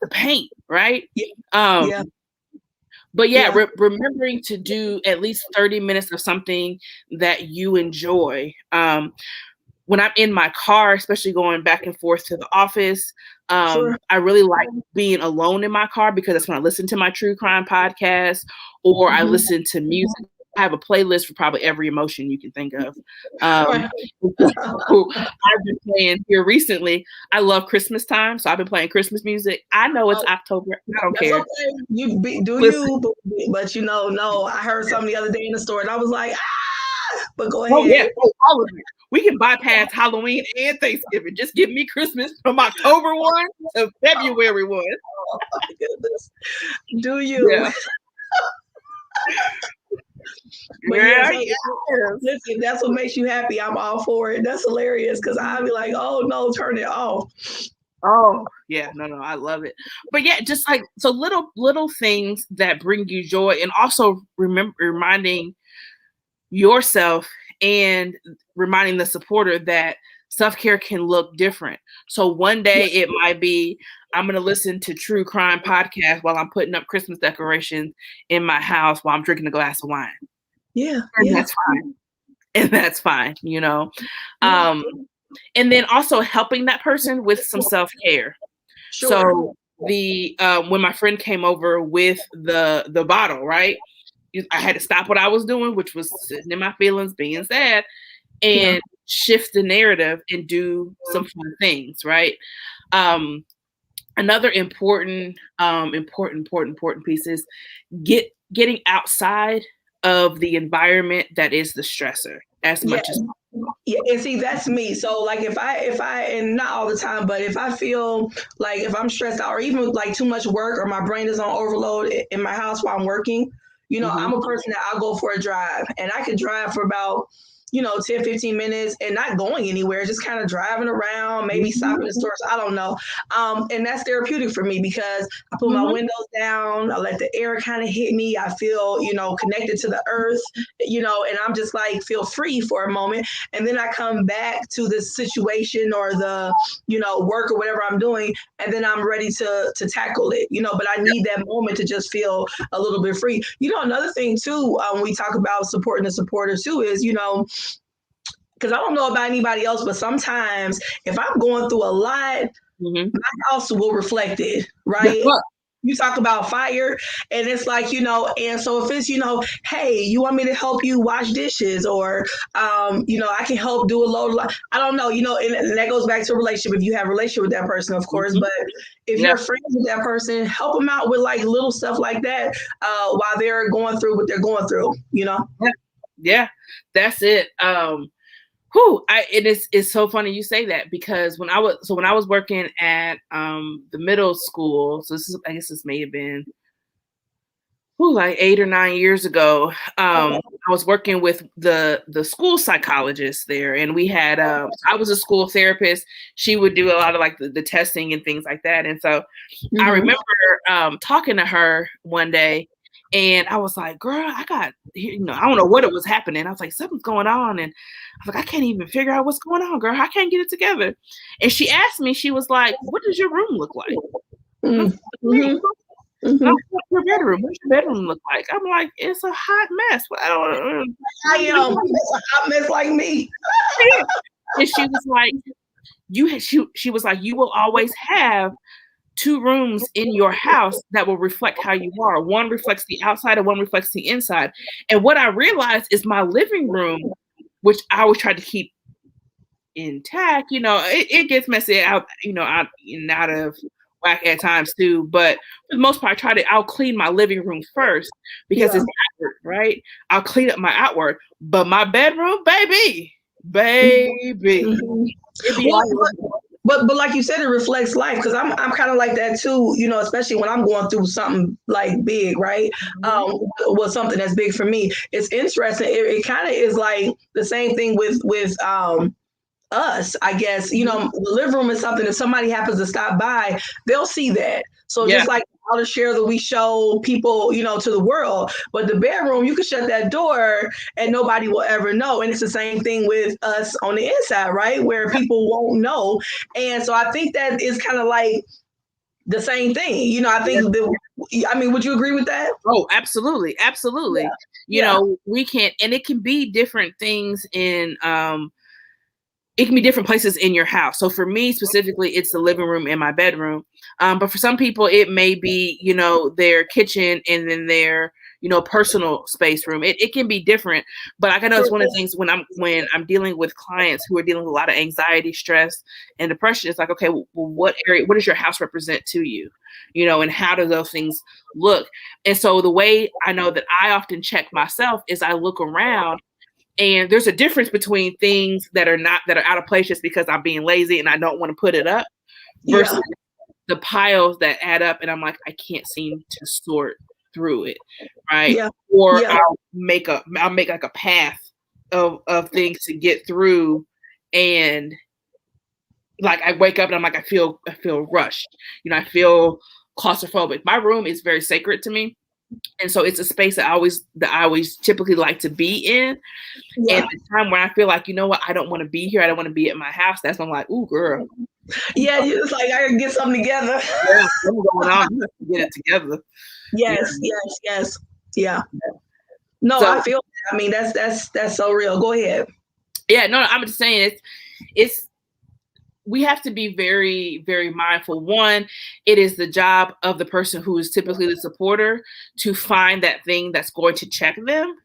paint. Right. But remembering to do at least 30 minutes of something that you enjoy. When I'm in my car, especially going back and forth to the office, I really like being alone in my car because that's when I listen to my true crime podcast or I listen to music. I have a playlist for probably every emotion you can think of. I've been playing here recently. I love Christmas time, so I've been playing Christmas music. I know it's October. I don't care. Okay. But no. I heard something the other day in the store, and I was like, but go ahead. Oh yeah, all of it. We can bypass Halloween and Thanksgiving. Just give me Christmas from October 1 to February 1. Oh my goodness. Do you? Yeah. Listen, that's what makes you happy. I'm all for it. That's hilarious because I'd be like, oh no, turn it off. Oh yeah, no, I love it. But yeah, just like so little things that bring you joy, and also reminding yourself and reminding the supporter that self-care can look different. So one day it might be, I'm going to listen to true crime podcast while I'm putting up Christmas decorations in my house while I'm drinking a glass of wine. Yeah. And that's fine. And that's fine, and then also helping that person with some self-care. Sure. So when my friend came over with the bottle, right? I had to stop what I was doing, which was sitting in my feelings, being sad, and shift the narrative and do some fun things, right? Another important piece is getting outside of the environment that is the stressor as much as possible. Yeah, and see, that's me. So like if I and not all the time, but if I feel like if I'm stressed out or even like too much work or my brain is on overload in my house while I'm working, I'm a person that I'll go for a drive, and I could drive for about 10, 15 minutes and not going anywhere, just kind of driving around, maybe stopping at stores. I don't know. And that's therapeutic for me because I put my windows down, I let the air kind of hit me. I feel, connected to the earth, and I'm just like, feel free for a moment. And then I come back to the situation or the, work or whatever I'm doing. And then I'm ready to tackle it, but I need that moment to just feel a little bit free. Another thing too, when we talk about supporting the supporters too is, because I don't know about anybody else, but sometimes if I'm going through a lot, my house will reflect it, right? Yeah. You talk about fire, and it's like, and so if it's, hey, you want me to help you wash dishes, or, I can help do a load of, I don't know, and that goes back to a relationship. If you have a relationship with that person, of course, but if you're friends with that person, help them out with like little stuff like that while they're going through what they're going through, Yeah, that's it. It's so funny you say that, because when I was working at the middle school, so I guess this may have been like 8 or 9 years ago. I was working with the school psychologist there, and we had I was a school therapist. She would do a lot of like the testing and things like that. And so I remember talking to her one day, and I was like, girl, I don't know what it was happening. I was like, something's going on. And I was like, I can't even figure out what's going on, girl. I can't get it together. And she asked me, she was like, what does your room look like? What's your bedroom? What's your bedroom look like? I'm like, it's a hot mess. I am. It's a hot mess like me. And she was like, she was like, you will always have 2 rooms in your house that will reflect how you are. One reflects the outside and one reflects the inside. And what I realized is my living room, which I always try to keep intact, it gets messy out, out and out of whack at times too. But for the most part, I'll clean my living room first because it's outward, right? I'll clean up my outward. But my bedroom, baby. But like you said, it reflects life, because I'm kind of like that too, especially when I'm going through something like big, right? Something that's big for me. It's interesting. It kind of is like the same thing with us, I guess. The living room is something, if somebody happens to stop by, they'll see that. So just like outer share that we show people, to the world, but the bedroom, you can shut that door and nobody will ever know. And it's the same thing with us on the inside, right? Where people won't know. And so I think that is kind of like the same thing. I think would you agree with that? Oh, absolutely. Absolutely. We can't, and it can be different things in, it can be different places in your house. So for me specifically, it's the living room and my bedroom. But for some people, it may be, their kitchen and then their, personal space room. It can be different. But I know it's one of the things when I'm dealing with clients who are dealing with a lot of anxiety, stress, and depression. It's like, okay, well, what does your house represent to you? And how do those things look? And so the way I know that I often check myself is I look around. And there's a difference between things that are out of place just because I'm being lazy and I don't want to put it up versus the piles that add up. And I'm like, I can't seem to sort through it. Right. Yeah. Or I'll make like a path of things to get through. And like, I wake up and I'm like, I feel rushed. I feel claustrophobic. My room is very sacred to me. And so it's a space that I always typically like to be in. And the time when I feel like, I don't want to be here. I don't want to be at my house. That's when I'm like, ooh, girl. Yeah, you're just like, I gotta get something together. Yeah, what's going on? You have to get it together. Yes. Yeah. No, so, I feel that. I mean, that's so real. Go ahead. Yeah, no, I'm just saying it's we have to be very, very mindful. One, it is the job of the person who is typically the supporter to find that thing that's going to check them.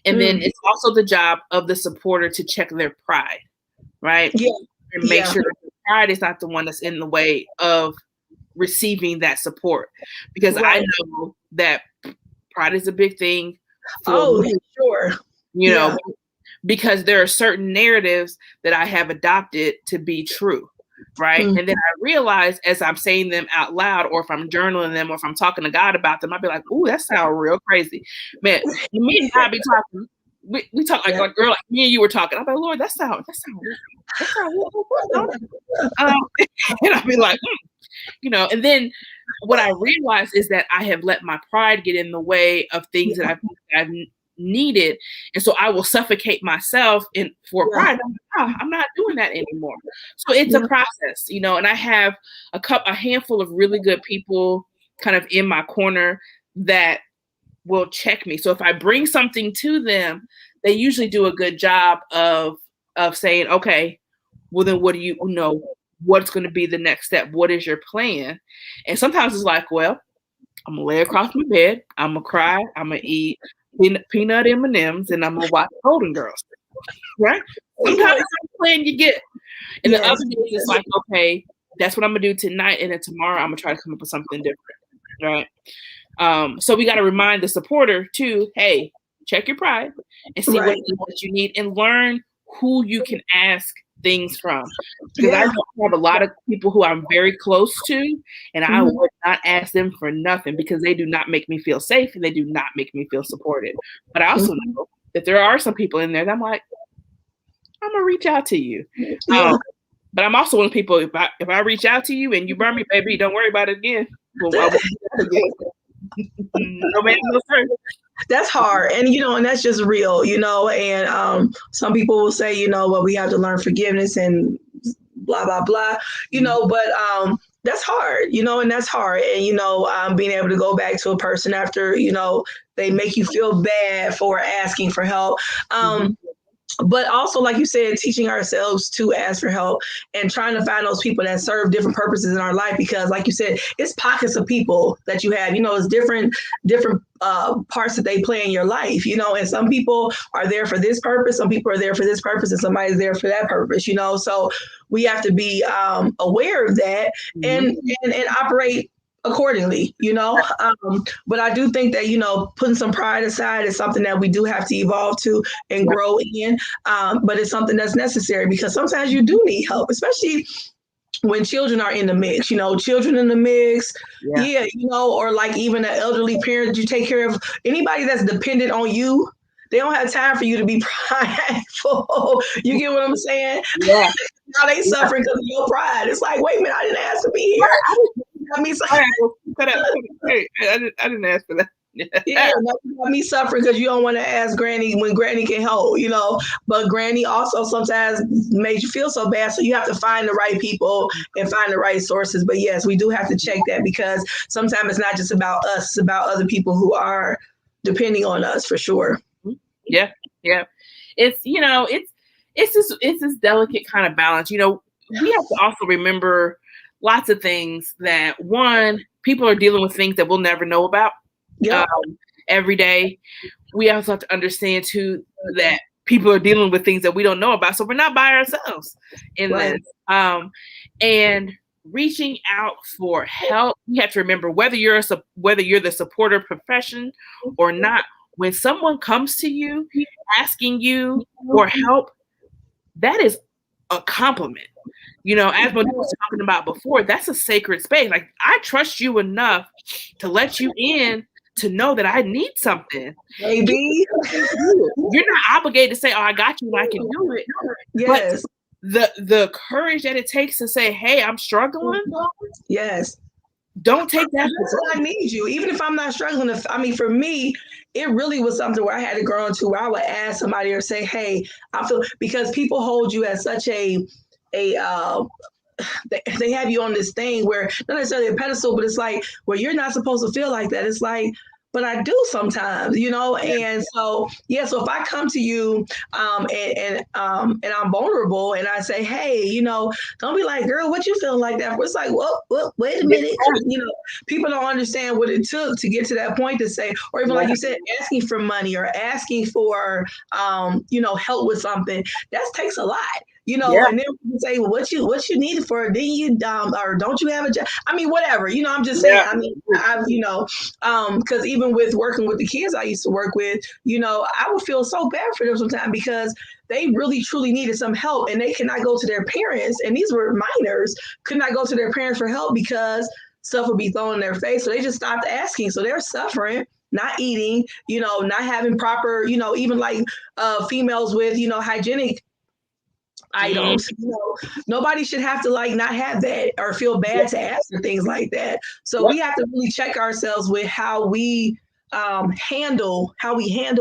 And then it's also the job of the supporter to check their pride, right? Yeah. And make sure that the pride is not the one that's in the way of receiving that support. Because I know that pride is a big thing. Sure. You know, because there are certain narratives that I have adopted to be true, right? And then I realize as I'm saying them out loud, or if I'm journaling them, or if I'm talking to God about them, I'll be like, ooh, that sounds real crazy. Man, me and God be talking, we talk like girl, like me and you were talking. I'm like, Lord, that sound and I'll be like, and then what I realized is that I have let my pride get in the way of things that I've needed, and so I will suffocate myself for pride. I'm not doing that anymore. So it's a process, and I have a handful of really good people kind of in my corner that will check me. So if I bring something to them, they usually do a good job of saying, okay, well then what do you know? What's going to be the next step? What is your plan? And sometimes it's like, well, I'm gonna lay across my bed, I'm gonna cry, I'm gonna eat peanut M&Ms, and I'm gonna watch Golden Girls. Right? Sometimes that's the plan you get. And the other days it's like, okay, that's what I'm gonna do tonight, and then tomorrow I'm gonna try to come up with something different. Right? So we got to remind the supporter too, hey, check your pride and see what you need, and learn who you can ask things from. Because I have a lot of people who I'm very close to, and I would not ask them for nothing because they do not make me feel safe and they do not make me feel supported. But I also know that there are some people in there that I'm like, I'm gonna reach out to you. But I'm also one of the people, if I reach out to you and you burn me, baby, don't worry about it again. Well, I won't do that again. No man, no sir. That's hard. And, and that's just real, and some people will say, well, we have to learn forgiveness and blah, blah, blah, but that's hard, and that's hard. And, being able to go back to a person after, they make you feel bad for asking for help. But also, like you said, teaching ourselves to ask for help and trying to find those people that serve different purposes in our life. Because like you said, it's pockets of people that you have, it's different parts that they play in your life, and some people are there for this purpose. Some people are there for this purpose and somebody's there for that purpose, so we have to be aware of that and operate accordingly, but I do think that, putting some pride aside is something that we do have to evolve to and grow in. But it's something that's necessary because sometimes you do need help, especially when children are in the mix, children in the mix. Or like even an elderly parent, you take care of anybody that's dependent on you. They don't have time for you to be prideful. You get what I'm saying? Yeah. Now they suffering because of your pride. It's like, wait a minute, I didn't ask to be here. I didn't ask for that. You got me suffering because you don't want to ask Granny when Granny can hold, But Granny also sometimes makes you feel so bad, so you have to find the right people and find the right sources. But yes, we do have to check that because sometimes it's not just about us; it's about other people who are depending on us for sure. Yeah. It's it's this delicate kind of balance. We have to also remember lots of things that people are dealing with things that we'll never know about every day. We also have to understand too that people are dealing with things that we don't know about. So we're not by ourselves in this. And reaching out for help, you have to remember whether you're the supporter profession or not, when someone comes to you asking you for help, that is a compliment. As what we was talking about before, that's a sacred space. Like, I trust you enough to let you in to know that I need something. Maybe you're not obligated to say, "Oh, I got you, and I can do it." Yes. But the courage that it takes to say, "Hey, I'm struggling." Yes. Don't take that. I need you, even if I'm not struggling. For me, it really was something where I had to grow into where I would ask somebody or say, "Hey, I feel," because people hold you as such they have you on this thing where not necessarily a pedestal, but it's like where you're not supposed to feel like that. It's like, but I do sometimes, and so, so if I come to you and I'm vulnerable and I say, hey, don't be like, girl, what you feeling like that for? It's like, well, wait a minute. People don't understand what it took to get to that point to say, or even like you said, asking for money or asking for, help with something. That takes a lot. And then we say, well, what you need it for? Then you or don't you have a job? Whatever. I'm just saying. Because even with working with the kids I used to work with, I would feel so bad for them sometimes because they really truly needed some help and they could not go to their parents. And these were minors, could not go to their parents for help because stuff would be thrown in their face. So they just stopped asking. So they're suffering. not eating, not having proper, even like females with, hygienic items. Nobody should have to like not have that or feel bad to ask for things like that. So we have to really check ourselves with how we handle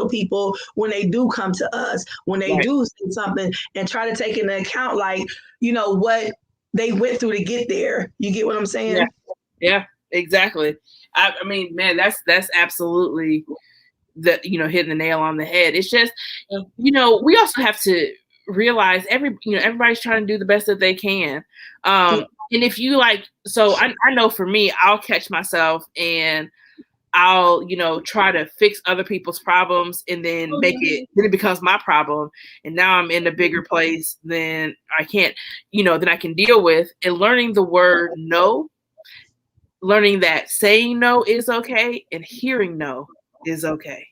people when they do come to us, when they do say something, and try to take into account like, what they went through to get there. You get what I'm saying? Yeah, exactly. I mean, man, that's absolutely hitting the nail on the head. It's just, we also have to realize everybody's trying to do the best that they can. And if you so I know for me, I'll catch myself and I'll, try to fix other people's problems and then then it becomes my problem. And now I'm in a bigger place than I can deal with. And learning the word no, learning that saying no is okay and hearing no is okay.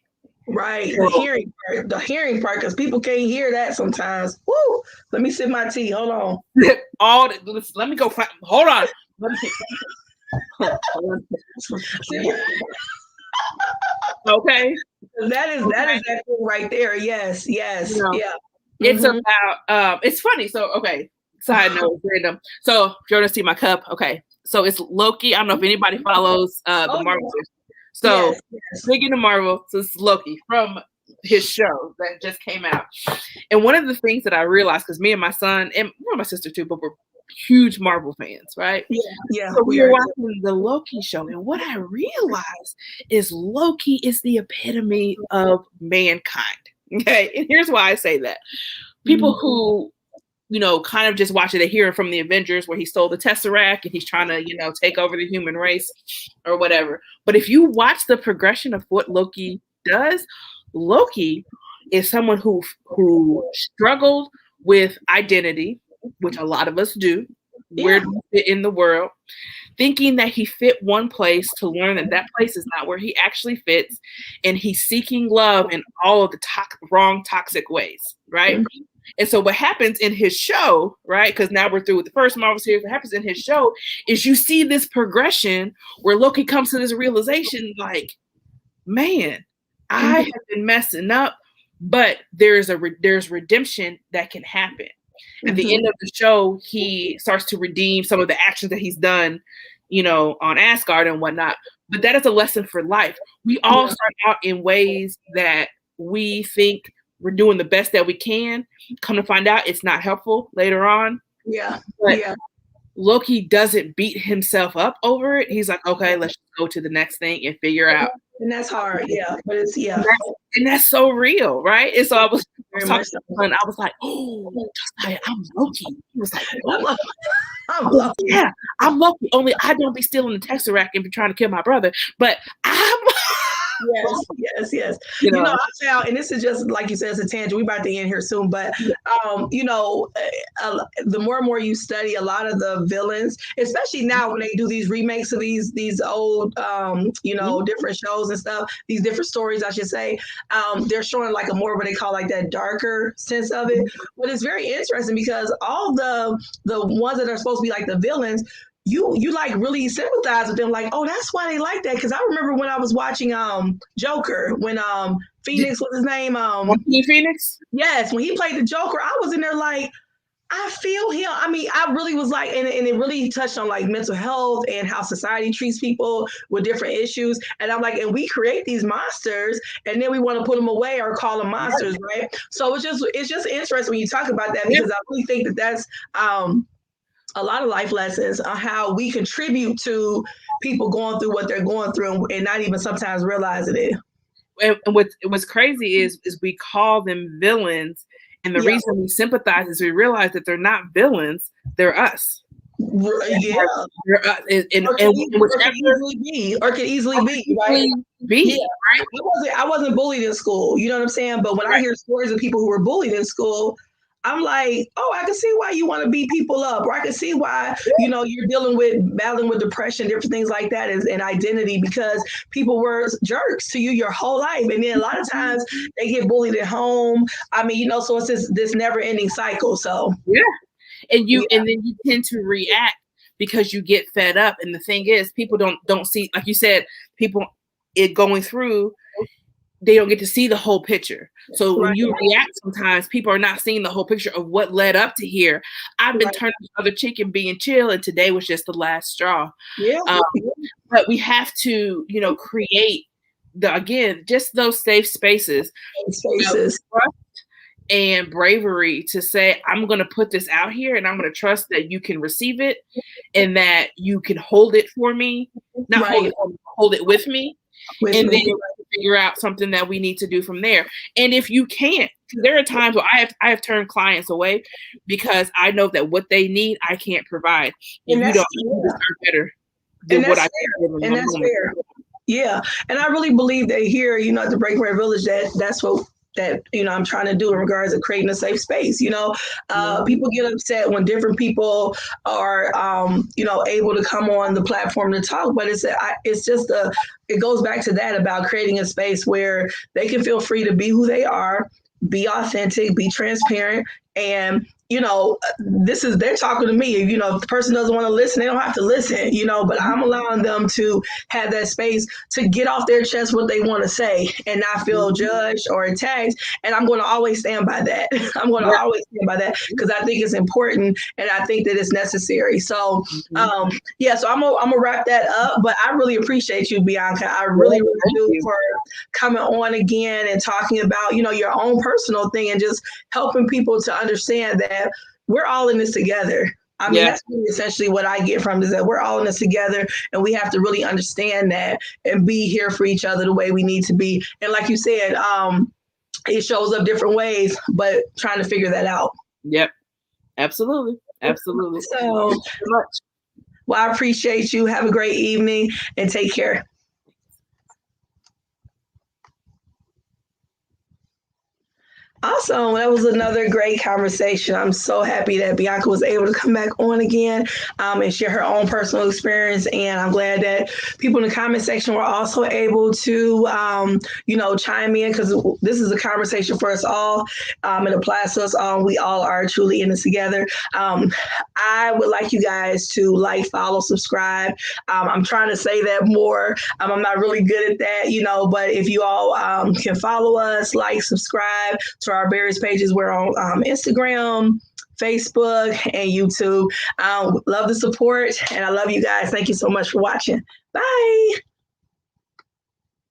Right. The hearing part, because people can't hear that sometimes. Woo! Let me sip my tea. Hold on. Let me go find, hold on. Okay. That is that thing right there. Yes. Yeah. It's about it's funny. So side note, random. So if you want to see my cup, so it's Loki. I don't know if anybody follows the Marvel. So big into Marvel. So it's Loki from his show that just came out. And one of the things that I realized, because me and my son and my sister too, but we're huge Marvel fans, right? Yeah. So we were watching the Loki show, and what I realized is Loki is the epitome of mankind. Okay, and here's why I say that: people who kind of just watch it, they hear it from the Avengers where he stole the Tesseract and he's trying to take over the human race or whatever. But if you watch the progression of what Loki does, Loki is someone who struggled with identity, which a lot of us do. Where do we fit in the world? Thinking that he fit one place, to learn that place is not where he actually fits, and he's seeking love in all of the wrong toxic ways, right? And so what happens in his show, right? Because now we're through with the first Marvel series. What happens in his show is you see this progression where Loki comes to this realization, like, man, I have been messing up, but there's redemption that can happen. At the end of the show, he starts to redeem some of the actions that he's done, on Asgard and whatnot. But that is a lesson for life. We all start out in ways that we think we're doing the best that we can. Come to find out, it's not helpful later on. But Loki doesn't beat himself up over it. He's like, okay, let's go to the next thing and figure out. And that's hard, but it's and that's so real, right? And so I was talking to my son, I was like, oh, I'm Loki. He was like, I'm Loki. Yeah, I'm Loki. Only I don't be stealing the Tesseract and be trying to kill my brother, but I'm. Yes. I found, and this is just like you said, it's a tangent. We're about to end here soon, but the more and more you study a lot of the villains, especially now when they do these remakes of these old, different shows and stuff, these different stories, I should say, they're showing like a more what they call like that darker sense of it. But it's very interesting because all the ones that are supposed to be like the villains, you like really sympathize with them, like, oh, that's why they like that. Because I remember when I was watching Joker, when Phoenix, what's his name? Phoenix? Yes, when he played the Joker, I was in there like, I feel him. I mean, I really was like, and it really touched on like mental health and how society treats people with different issues. And I'm like, and we create these monsters and then we want to put them away or call them monsters, right? So it's just interesting when you talk about that, because I really think that that's a lot of life lessons on how we contribute to people going through what they're going through and not even sometimes realizing it. And what's crazy is we call them villains. And the reason we sympathize is we realize that they're not villains, they're us. Yeah. They're us. Or could easily be, right? Right? I wasn't bullied in school, you know what I'm saying? But when I hear stories of people who were bullied in school, I'm like, oh, I can see why you want to beat people up, or I can see why, you're battling with depression, different things like that, and identity, because people were jerks to you your whole life. And then a lot of times they get bullied at home. I mean, so it's this never ending cycle. So, and then you tend to react because you get fed up. And the thing is, people don't see, like you said, people it going through, they don't get to see the whole picture. So when you react, sometimes people are not seeing the whole picture of what led up to here. I've been turning the other cheek and being chill, and today was just the last straw. Yeah. But we have to, create just those safe spaces. Trust and bravery to say, I'm going to put this out here, and I'm going to trust that you can receive it, and that you can hold it for me, not hold it with me. And then figure out something that we need to do from there. And if you can't, there are times where I have turned clients away because I know that what they need, I can't provide. And you don't deserve better than what I can. And that's fair. Yeah. And I really believe that here, at the Breaking Bread Village, that's what I'm trying to do in regards to creating a safe space. People get upset when different people are, able to come on the platform to talk, but it goes back to that about creating a space where they can feel free to be who they are, be authentic, be transparent, and they're talking to me. If the person doesn't want to listen, they don't have to listen, but I'm allowing them to have that space to get off their chest what they want to say and not feel judged or attacked. And I'm going to always stand by that. I'm going to always stand by that because I think it's important and I think that it's necessary. So, so I'm going to wrap that up, but I really appreciate you, Bianca. I really, really do for coming on again and talking about, your own personal thing and just helping people to understand that we're all in this together. I mean, that's really essentially what I get from is that we're all in this together, and we have to really understand that and be here for each other the way we need to be. And like you said, it shows up different ways, but trying to figure that out. Yep. Absolutely. Absolutely. So, well, I appreciate you. Have a great evening and take care. Awesome. That was another great conversation. I'm so happy that Bianca was able to come back on again and share her own personal experience. And I'm glad that people in the comment section were also able to, chime in because this is a conversation for us all. It applies to us all. We all are truly in this together. I would like you guys to follow, subscribe. I'm trying to say that more. I'm not really good at that, but if you all can follow us, subscribe to our various pages. We're on Instagram, Facebook, and YouTube. Love the support, and I love you guys. Thank you so much for watching. Bye.